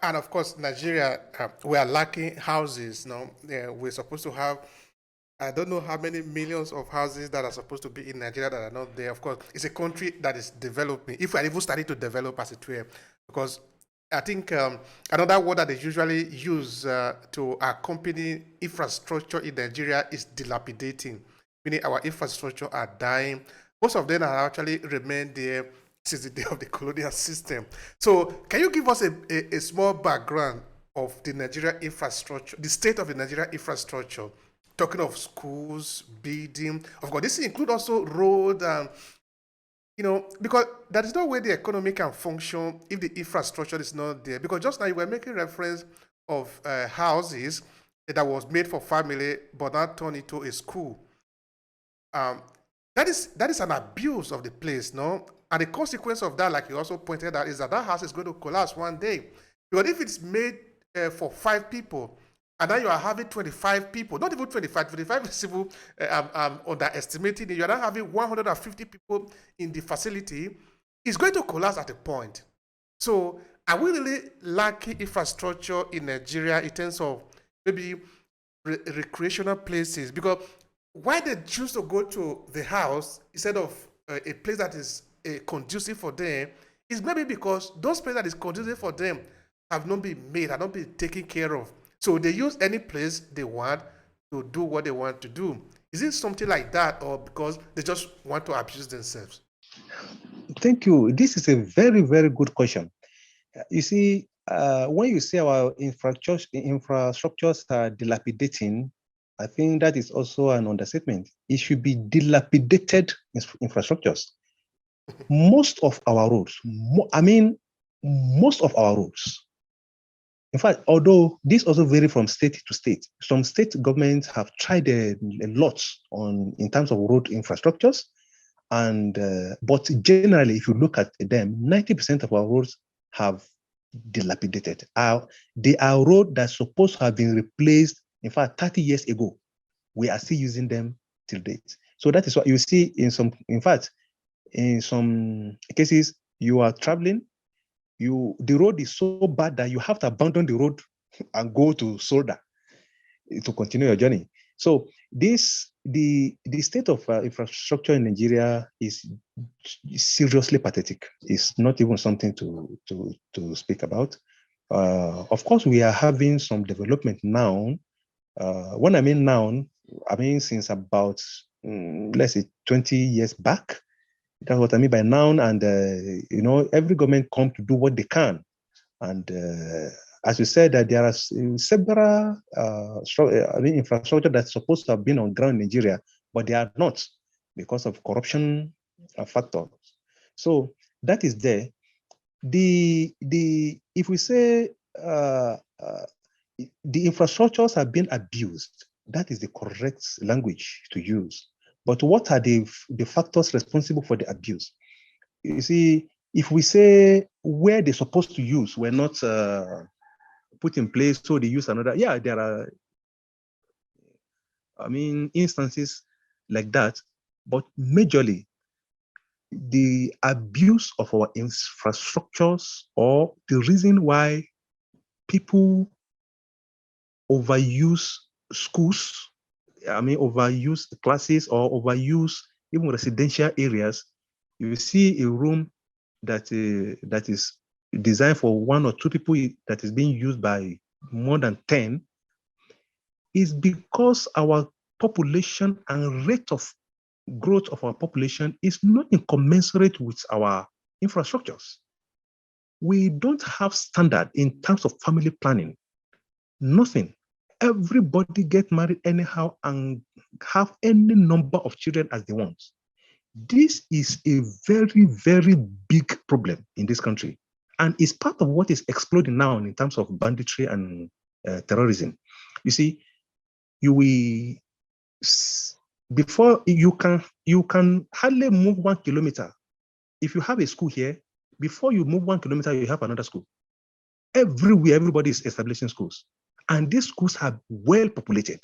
And of course, Nigeria, we are lacking houses. No, yeah, we're supposed to have. I don't know how many millions of houses that are supposed to be in Nigeria that are not there. Of course, it's a country that is developing. If we are even starting to develop as it were, because I think another word that they usually use to accompany infrastructure in Nigeria is dilapidating, meaning our infrastructure are dying. Most of them are actually remained there since the day of the colonial system. So, can you give us a small background of the Nigeria infrastructure, the state of the Nigeria infrastructure? Talking of schools, building, of course, this includes also road and because there is no way the economy can function if the infrastructure is not there. Because just now you were making reference of houses that was made for family, but now turned into a school. Um, that is an abuse of the place, no? And the consequence of that, like you also pointed out, is that that house is going to collapse one day. Because if it's made for 5 people, and now you are having 25 people, not even 25, 25 is even underestimating it. You are now having 150 people in the facility, it's going to collapse at a point. So, are we really lacking infrastructure in Nigeria in terms of maybe recreational places? Because why they choose to go to the house instead of a place that is conducive for them is maybe because those places that is conducive for them have not been made, have not been taken care of. So they use any place they want to do what they want to do. Is it something like that, or because they just want to abuse themselves? Thank you. This is a very, very good question. You see, when you say our infrastructures are dilapidating, I think that is also an understatement. It should be dilapidated infrastructures. Most of our roads, most of our roads, in fact, although this also varies from state to state, some state governments have tried a lot in terms of road infrastructures, but generally, if you look at them, 90% of our roads have dilapidated. They are roads that are supposed to have been replaced, in fact, 30 years ago. We are still using them till date. So that is what you see in some cases, you are traveling, the road is so bad that you have to abandon the road and go to Solda to continue your journey. So the state of infrastructure in Nigeria is seriously pathetic. It's not even something to speak about. Of course, we are having some development now. When I mean now, I mean since about let's say 20 years back. That's what I mean by now. And every government come to do what they can. And as you said, that there are several infrastructure that's supposed to have been on ground in Nigeria, but they are not because of corruption factors. So that is there. If we say the infrastructures have been abused, that is the correct language to use. But what are the factors responsible for the abuse? You see, if we say where they're supposed to use were not put in place, so they use another, there are, instances like that. But majorly, the abuse of our infrastructures or the reason why people overuse schools, overuse classes or overuse even residential areas. You see a room that is designed for 1 or 2 people that is being used by more than 10 is because our population and rate of growth of our population is not incommensurate with our infrastructures. We don't have standard in terms of family planning. Nothing. Everybody get married anyhow and have any number of children as they want. This is a very, very big problem in this country. And it's part of what is exploding now in terms of banditry and terrorism. You see, before you can hardly move 1 kilometer. If you have a school here, before you move 1 kilometer, you have another school. Everywhere, everybody is establishing schools. And these schools are well populated.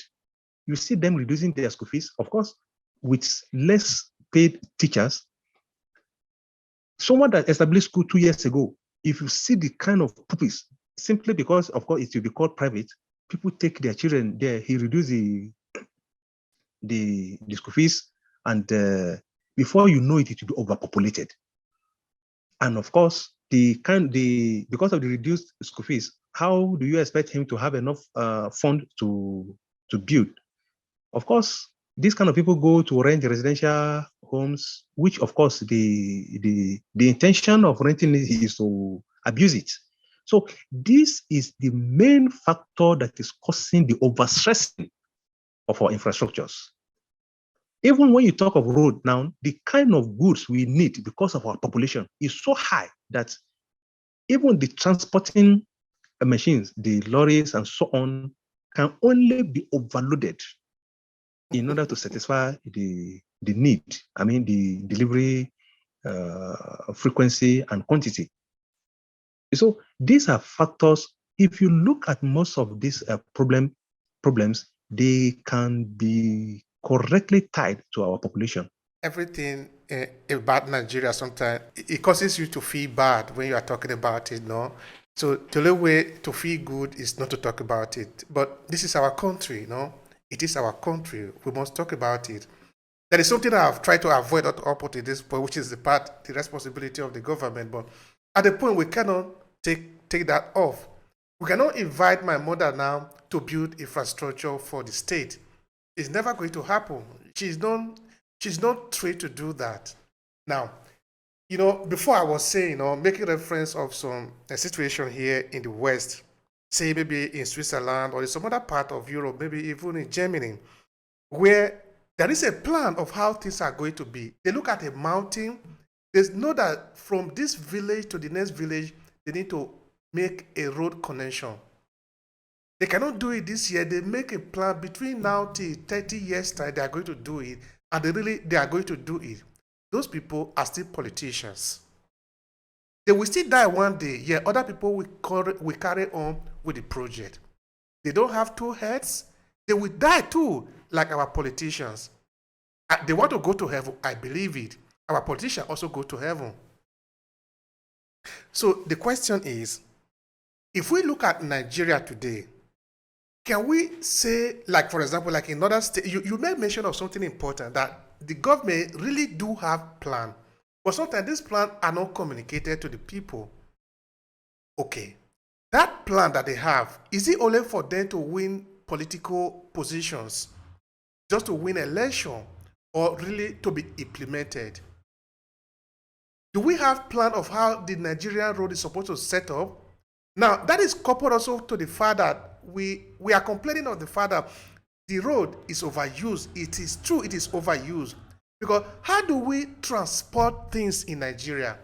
You see them reducing their school fees, of course, with less paid teachers. Someone that established school 2 years ago, if you see the kind of pupils simply because, of course, it will be called private. People take their children there. He reduced the school fees, and before you know it, it will be overpopulated. And of course, because of the reduced school fees, how do you expect him to have enough fund to build? Of course, these kind of people go to rent residential homes, which of course the intention of renting is to abuse it. So this is the main factor that is causing the overstressing of our infrastructures. Even when you talk of road now, the kind of goods we need because of our population is so high that even the transporting machines, the lorries and so on, can only be overloaded in order to satisfy the need. I mean, the delivery frequency and quantity. So these are factors. If you look at most of these problems, they can be correctly tied to our population. Everything about Nigeria sometimes it causes you to feel bad when you are talking about it, no? So the only way to feel good is not to talk about it. But this is our country, no? It is our country. We must talk about it. That is something I've tried to avoid up to this point, which is the responsibility of the government. But at the point we cannot take that off. We cannot invite my mother now to build infrastructure for the state. It's never going to happen. She's not trained to do that. Now, before I was saying, making reference of some situation here in the West, say maybe in Switzerland or in some other part of Europe, maybe even in Germany, where there is a plan of how things are going to be. They look at a mountain. They know that from this village to the next village, they need to make a road connection. They cannot do it this year. They make a plan between now till 30 years time. They are going to do it, and they are going to do it. Those people are still politicians. They will still die one day. Yeah, other people will carry on with the project. They don't have two heads. They will die too, like our politicians. They want to go to heaven. I believe it. Our politicians also go to heaven. So the question is, if we look at Nigeria today, can we say, like, for example, like in other states, you made mention of something important, that the government really do have plan, but sometimes these plans are not communicated to the people. Okay, that plan that they have, is it only for them to win political positions, just to win election, or really to be implemented? Do we have plan of how the Nigerian road is supposed to set up? Now, that is coupled also to the fact that we are complaining of the fact that the road is overused. It is true, it is overused. Because how do we transport things in Nigeria?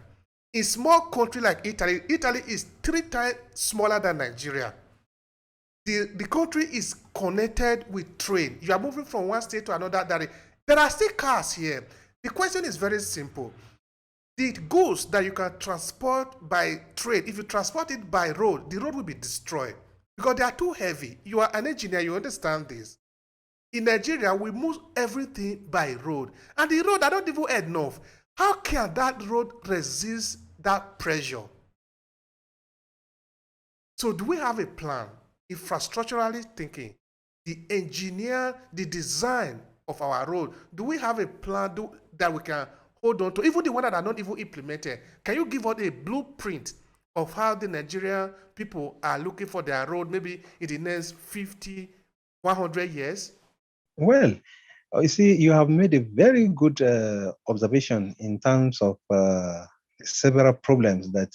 In small country like Italy, Italy is 3 times smaller than Nigeria. The country is connected with train. You are moving from one state to another. There are still cars here. The question is very simple. The goods that you can transport by train, if you transport it by road, the road will be destroyed because they are too heavy. You are an engineer, you understand this. In Nigeria, we move everything by road, and the road are not even enough. How can that road resist that pressure? So do we have a plan, infrastructurally thinking, the engineer, the design of our road? Do we have a plan that we can hold on to, even the one that are not even implemented? Can you give us a blueprint of how the Nigerian people are looking for their road, maybe in the next 50, 100 years? Well, you see, you have made a very good observation in terms of several problems that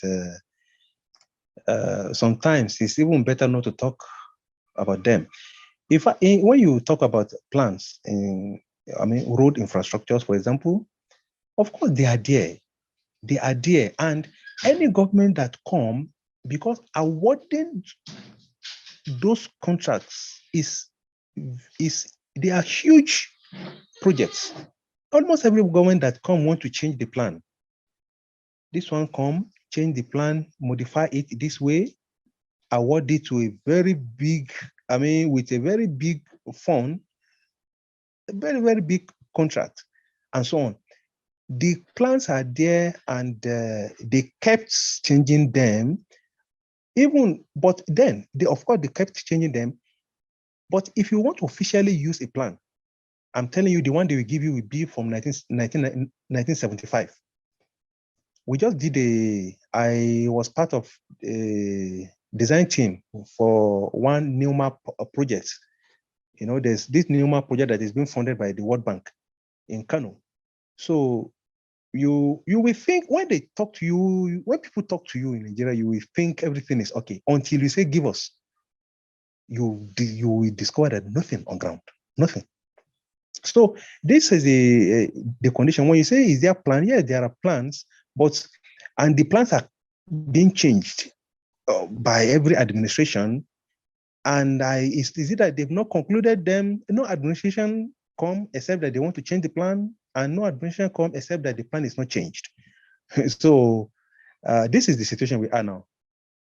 sometimes it's even better not to talk about them. When you talk about plans road infrastructures, for example, of course they are there, and any government that come, because awarding those contracts they are huge projects. Almost every government that come want to change the plan. This one come, change the plan, modify it this way, award it to a very big, with a very big fund, a very, very big contract, and so on. The plans are there, and they kept changing them. But then of course they kept changing them. But if you want to officially use a plan, I'm telling you, the one they will give you will be from 1975. We just I was part of a design team for one NEWMA project. There's this NEWMA project that is being funded by the World Bank in Kano. So you will think when people talk to you in Nigeria, you will think everything is okay until you say, give us. You will discover that nothing on ground, nothing. So this is the condition. When you say, is there a plan? Yeah, there are plans, and the plans are being changed by every administration. And is it that they've not concluded them? No administration come except that they want to change the plan, and no administration come except that the plan is not changed. So this is the situation we are now.